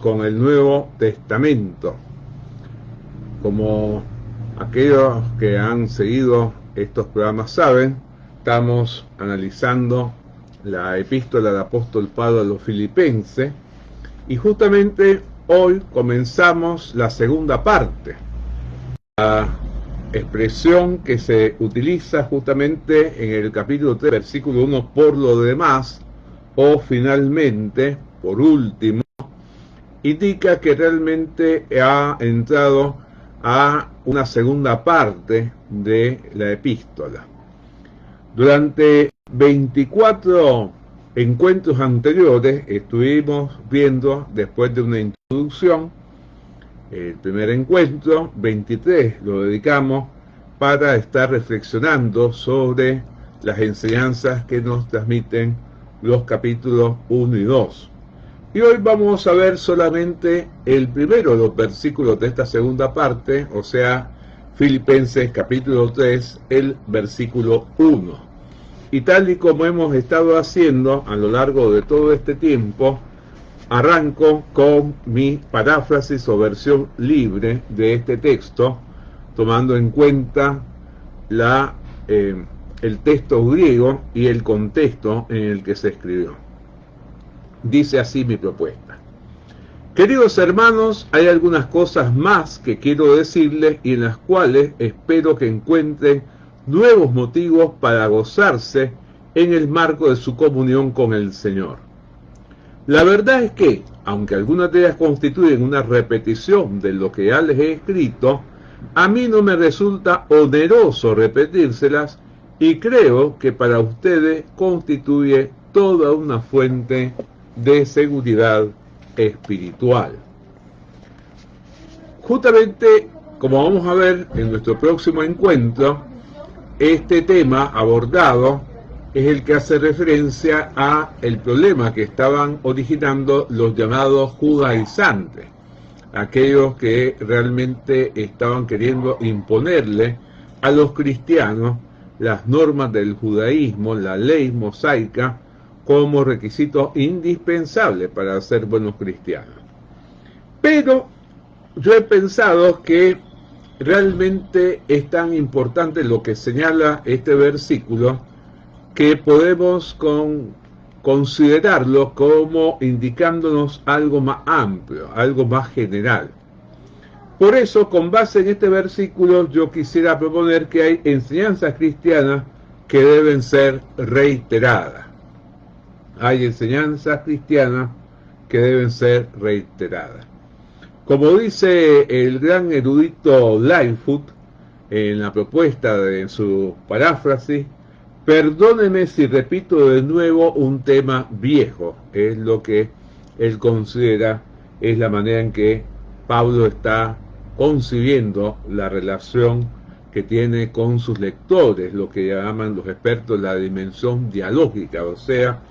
con el Nuevo Testamento. Como aquellos que han seguido estos programas saben, estamos analizando la epístola del apóstol Pablo a los Filipenses y justamente hoy comenzamos la segunda parte. La expresión que se utiliza justamente en el capítulo 3, versículo 1, por lo demás, o finalmente, por último, indica que realmente ha entrado a una segunda parte de la epístola. Durante 24 encuentros anteriores estuvimos viendo, después de una introducción, el primer encuentro, 23, lo dedicamos para estar reflexionando sobre las enseñanzas que nos transmiten los capítulos 1 y 2. Y hoy vamos a ver solamente el primero de los versículos de esta segunda parte, o sea, Filipenses capítulo 3, el versículo 1. Y tal y como hemos estado haciendo a lo largo de todo este tiempo, arranco con mi paráfrasis o versión libre de este texto, tomando en cuenta el texto griego y el contexto en el que se escribió. Dice así mi propuesta. Queridos hermanos, hay algunas cosas más que quiero decirles y en las cuales espero que encuentren nuevos motivos para gozarse en el marco de su comunión con el Señor. La verdad es que, aunque algunas de ellas constituyen una repetición de lo que ya les he escrito, a mí no me resulta oneroso repetírselas y creo que para ustedes constituye toda una fuente de seguridad espiritual. Justamente, como vamos a ver en nuestro próximo encuentro, este tema abordado es el que hace referencia a el problema que estaban originando los llamados judaizantes, aquellos que realmente estaban queriendo imponerle a los cristianos las normas del judaísmo, la ley mosaica, como requisito indispensable para ser buenos cristianos. Pero yo he pensado que realmente es tan importante lo que señala este versículo que podemos considerarlo como indicándonos algo más amplio, algo más general. Por eso, con base en este versículo, yo quisiera proponer que hay enseñanzas cristianas que deben ser reiteradas. Hay enseñanzas cristianas que deben ser reiteradas. Como dice el gran erudito Lightfoot en la propuesta de su paráfrasis, perdóneme si repito de nuevo un tema viejo, es lo que él considera es la manera en que Pablo está concibiendo la relación que tiene con sus lectores, lo que llaman los expertos la dimensión dialógica, o sea,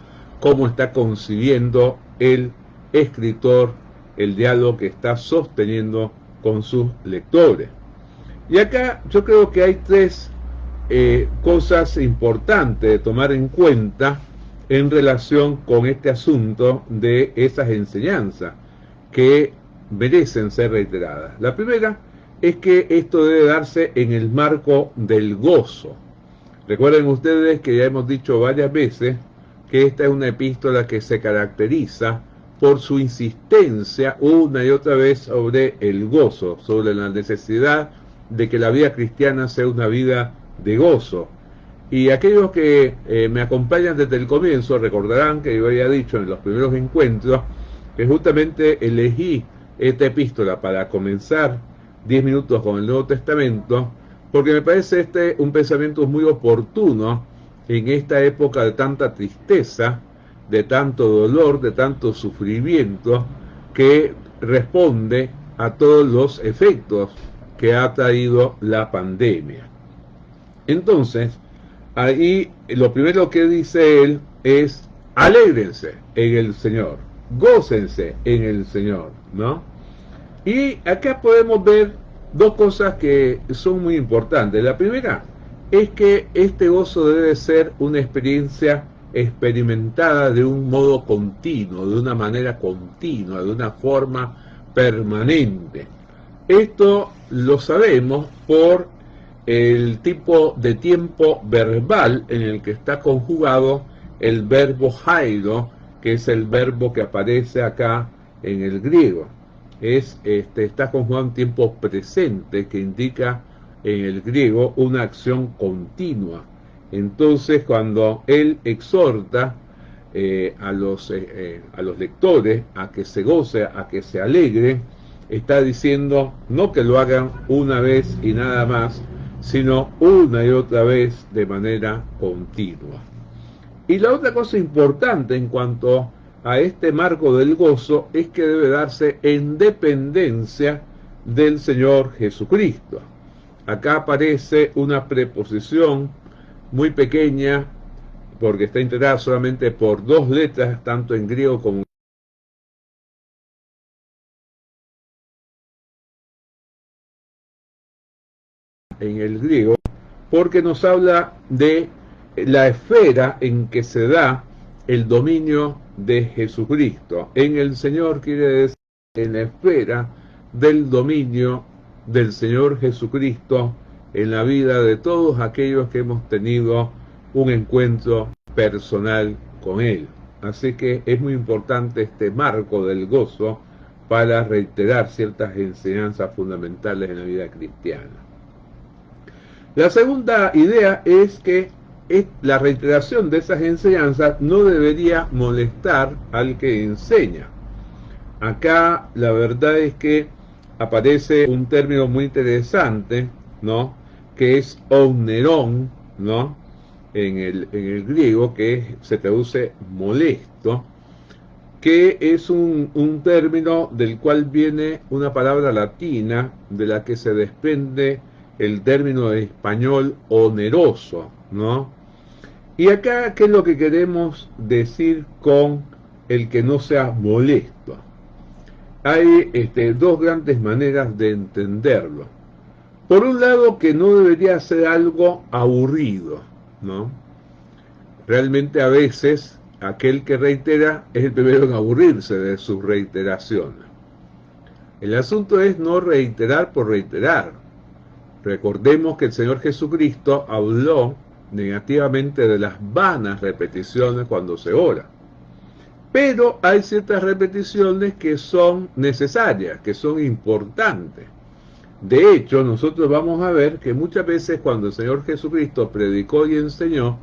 cómo está concibiendo el escritor el diálogo que está sosteniendo con sus lectores. Y acá yo creo que hay tres cosas importantes de tomar en cuenta en relación con este asunto de esas enseñanzas que merecen ser reiteradas. La primera es que esto debe darse en el marco del gozo. Recuerden ustedes que ya hemos dicho varias veces que esta es una epístola que se caracteriza por su insistencia una y otra vez sobre el gozo, sobre la necesidad de que la vida cristiana sea una vida de gozo. Y aquellos que me acompañan desde el comienzo recordarán que yo había dicho en los primeros encuentros que justamente elegí esta epístola para comenzar 10 minutos con el Nuevo Testamento porque me parece un pensamiento muy oportuno en esta época de tanta tristeza, de tanto dolor, de tanto sufrimiento, que responde a todos los efectos que ha traído la pandemia. Entonces, ahí lo primero que dice él es: alégrense en el Señor, gócense en el Señor, ¿no? Y acá podemos ver dos cosas que son muy importantes. La primera es que este gozo debe ser una experiencia experimentada de un modo continuo, de una manera continua, de una forma permanente. Esto lo sabemos por el tipo de tiempo verbal en el que está conjugado el verbo hairo, que es el verbo que aparece acá en el griego. Está conjugado en tiempo presente, que indica en el griego una acción continua. Entonces, cuando él exhorta a los lectores a que se goce, a que se alegren, está diciendo no que lo hagan una vez y nada más, sino una y otra vez de manera continua. Y la otra cosa importante en cuanto a este marco del gozo es que debe darse en dependencia del Señor Jesucristo. Acá aparece una preposición muy pequeña, porque está integrada solamente por dos letras, tanto en griego como en el griego, porque nos habla de la esfera en que se da el dominio de Jesucristo. En el Señor quiere decir en la esfera del dominio del Señor Jesucristo en la vida de todos aquellos que hemos tenido un encuentro personal con Él. Así que es muy importante este marco del gozo para reiterar ciertas enseñanzas fundamentales en la vida cristiana. La segunda idea es que la reiteración de esas enseñanzas no debería molestar al que enseña. Acá la verdad es que aparece un término muy interesante, ¿no? Que es omneron, ¿no? En el griego, que se traduce molesto, que es un término del cual viene una palabra latina de la que se desprende el término español oneroso, ¿no? Y acá, ¿qué es lo que queremos decir con el que no sea molesto? Hay dos grandes maneras de entenderlo. Por un lado, que no debería ser algo aburrido, ¿no? Realmente a veces aquel que reitera es el primero en aburrirse de sus reiteraciones. El asunto es no reiterar por reiterar. Recordemos que el Señor Jesucristo habló negativamente de las vanas repeticiones cuando se ora. Pero hay ciertas repeticiones que son necesarias, que son importantes. De hecho, nosotros vamos a ver que muchas veces cuando el Señor Jesucristo predicó y enseñó,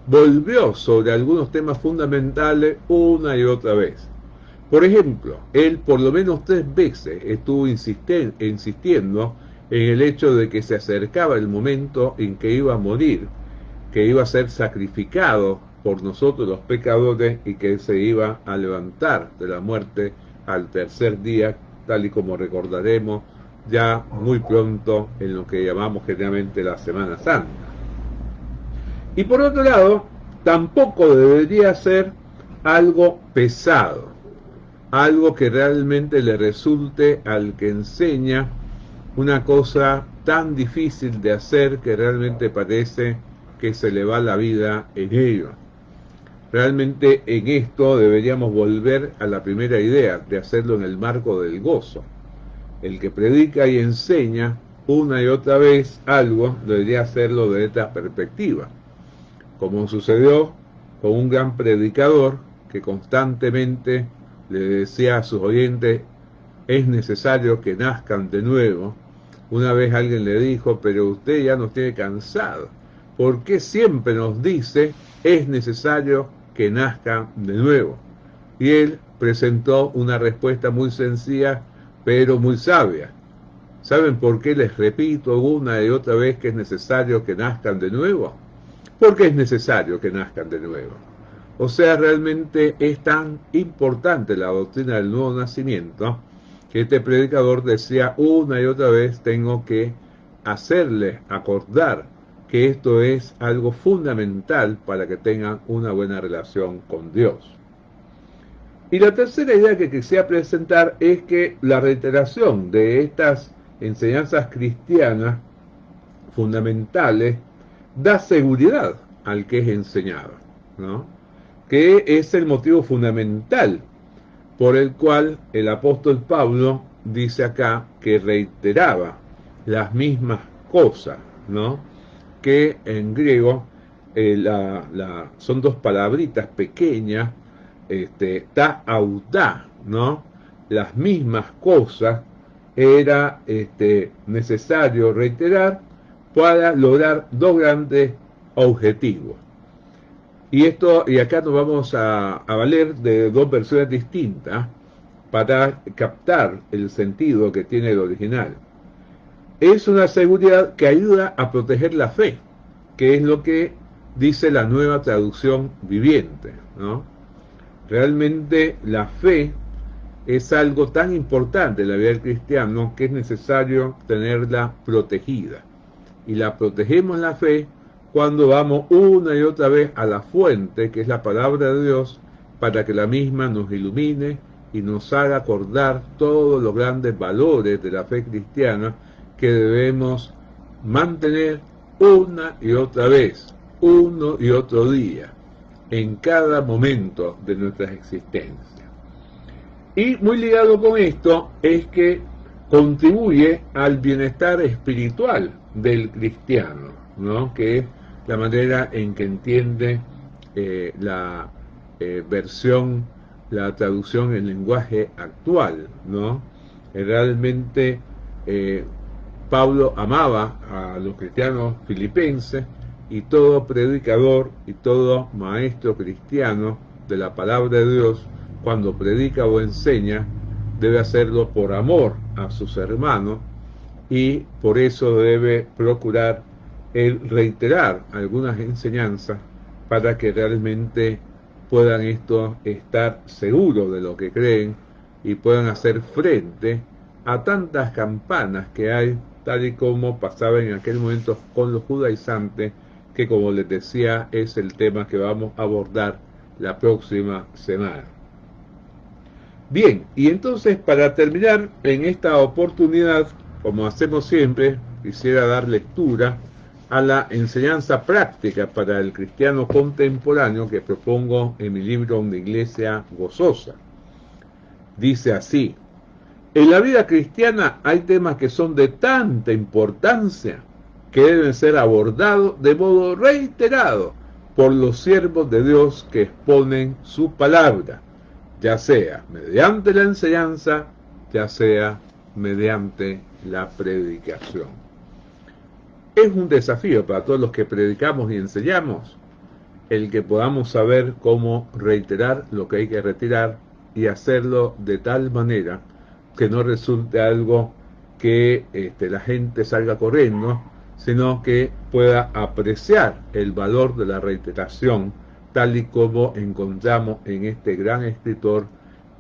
volvió sobre algunos temas fundamentales una y otra vez. Por ejemplo, él por lo menos 3 veces estuvo insistiendo en el hecho de que se acercaba el momento en que iba a morir, que iba a ser sacrificado por nosotros los pecadores y que se iba a levantar de la muerte al tercer día, tal y como recordaremos ya muy pronto en lo que llamamos generalmente la Semana Santa. Y por otro lado, tampoco debería ser algo pesado, algo que realmente le resulte al que enseña una cosa tan difícil de hacer que realmente parece que se le va la vida en ello. Realmente en esto deberíamos volver a la primera idea de hacerlo en el marco del gozo. El que predica y enseña una y otra vez algo debería hacerlo de esta perspectiva, como sucedió con un gran predicador que constantemente le decía a sus oyentes: es necesario que nazcan de nuevo. Una vez alguien le dijo: pero usted ya nos tiene cansado, ¿por qué siempre nos dice es necesario que nazcan de nuevo? Y él presentó una respuesta muy sencilla pero muy sabia. ¿Saben por qué les repito una y otra vez que es necesario que nazcan de nuevo? Porque es necesario que nazcan de nuevo. O sea, realmente es tan importante la doctrina del nuevo nacimiento que este predicador decía una y otra vez: tengo que hacerles acordar que esto es algo fundamental para que tengan una buena relación con Dios. Y la tercera idea que quisiera presentar es que la reiteración de estas enseñanzas cristianas fundamentales da seguridad al que es enseñado, ¿no? que es el motivo fundamental por el cual el apóstol Pablo dice acá que reiteraba las mismas cosas, ¿no? Que en griego son dos palabritas pequeñas, ta autá, ¿no? Las mismas cosas era necesario reiterar para lograr dos grandes objetivos. Y acá nos vamos a valer de dos versiones distintas para captar el sentido que tiene el original. Es una seguridad que ayuda a proteger la fe, que es lo que dice la nueva traducción viviente, ¿no? Realmente la fe es algo tan importante en la vida del cristiano que es necesario tenerla protegida. Y la protegemos la fe cuando vamos una y otra vez a la fuente, que es la palabra de Dios, para que la misma nos ilumine y nos haga acordar todos los grandes valores de la fe cristiana que debemos mantener una y otra vez, uno y otro día, en cada momento de nuestras existencias. Y muy ligado con esto es que contribuye al bienestar espiritual del cristiano, ¿no? Que es la manera en que entiende la versión, la traducción en lenguaje actual, ¿no? Realmente Pablo amaba a los cristianos filipenses, y todo predicador y todo maestro cristiano de la palabra de Dios, cuando predica o enseña, debe hacerlo por amor a sus hermanos, y por eso debe procurar el reiterar algunas enseñanzas para que realmente puedan estos estar seguros de lo que creen y puedan hacer frente a tantas campanas que hay, tal y como pasaba en aquel momento con los judaizantes, que, como les decía, es el tema que vamos a abordar la próxima semana. Bien, y entonces, para terminar en esta oportunidad, como hacemos siempre, quisiera dar lectura a la enseñanza práctica para el cristiano contemporáneo que propongo en mi libro Una Iglesia Gozosa. Dice así: en la vida cristiana hay temas que son de tanta importancia que deben ser abordados de modo reiterado por los siervos de Dios que exponen su palabra, ya sea mediante la enseñanza, ya sea mediante la predicación. Es un desafío para todos los que predicamos y enseñamos el que podamos saber cómo reiterar lo que hay que retirar y hacerlo de tal manera que no resulte algo que la gente salga corriendo, sino que pueda apreciar el valor de la reiteración, tal y como encontramos en este gran escritor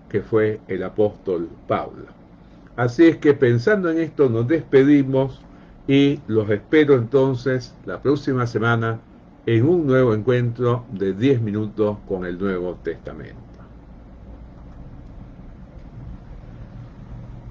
que fue el apóstol Pablo. Así es que, pensando en esto, nos despedimos y los espero entonces la próxima semana en un nuevo encuentro de 10 minutos con el Nuevo Testamento.